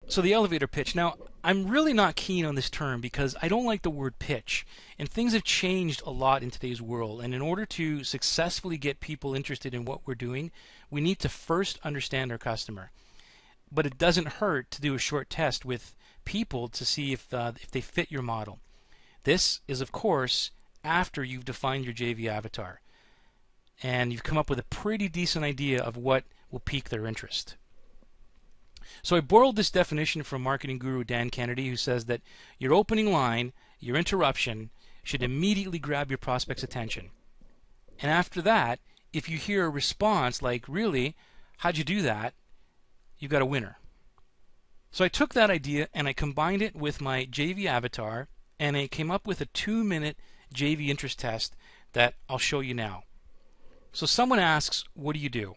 So the elevator pitch. Now, I'm really not keen on this term because I don't like the word pitch. And things have changed a lot in today's world. And in order to successfully get people interested in what we're doing, we need to first understand our customer. But it doesn't hurt to do a short test with people to see if they fit your model. This is, of course, after you've defined your JV avatar and you've come up with a pretty decent idea of what will pique their interest. So I borrowed this definition from marketing guru Dan Kennedy, who says that your opening line, your interruption, should immediately grab your prospect's attention. And after that, if you hear a response like, "Really? How'd you do that?" you've got a winner. So I took that idea and I combined it with my JV avatar, and I came up with a 2-minute JV interest test that I'll show you now. So someone asks, "What do you do?"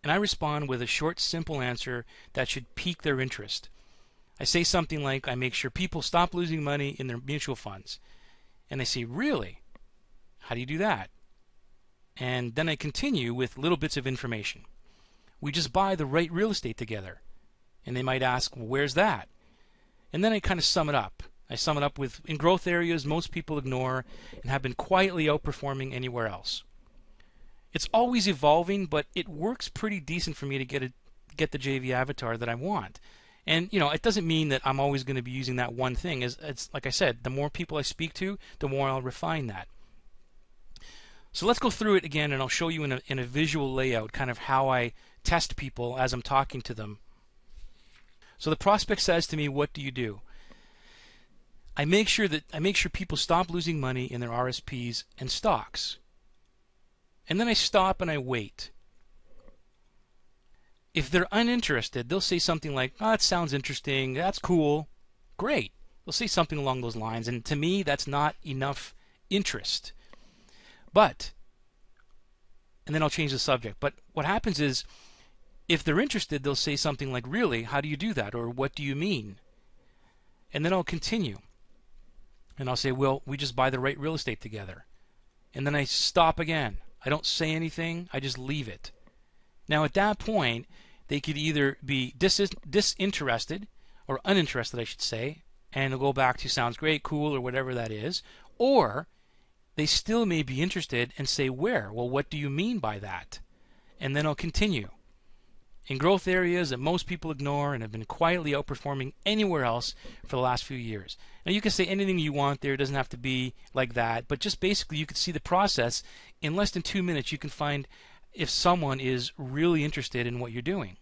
And I respond with a short, simple answer that should pique their interest. I say something like, "I make sure people stop losing money in their mutual funds." And they say, "Really? How do you do that?" And then I continue with little bits of information. "We just buy the right real estate together." And they might ask, "Well, where's that?" And then I kind of sum it up. I sum it up with, "In growth areas most people ignore and have been quietly outperforming anywhere else." It's always evolving, but it works pretty decent for me to get the JV avatar that I want. And it doesn't mean that I'm always going to be using that one thing. It's like I said, the more people I speak to, the more I'll refine that. So let's go through it again, and I'll show you in a visual layout kind of how I test people as I'm talking to them. So the prospect says to me, "What do you do?" I make sure people stop losing money in their RSPs and stocks. And then I stop and I wait. If they're uninterested, they'll say something like, "Oh, that sounds interesting. That's cool. Great." They'll say something along those lines. And to me, that's not enough interest. And then I'll change the subject. But what happens is, if they're interested, they'll say something like, "Really? How do you do that?" Or, "What do you mean?" And then I'll continue. And I'll say, "Well, we just buy the right real estate together." And then I stop again. I don't say anything. I just leave it. Now at that point, they could either be disinterested or uninterested, I should say, and they'll go back to "sounds great, cool," or whatever that is. Or they still may be interested and say, "Where? Well, what do you mean by that?" And then I'll continue. "In growth areas that most people ignore and have been quietly outperforming anywhere else for the last few years." Now you can say anything you want there. It doesn't have to be like that. But just basically you can see the process. In less than 2 minutes you can find if someone is really interested in what you're doing.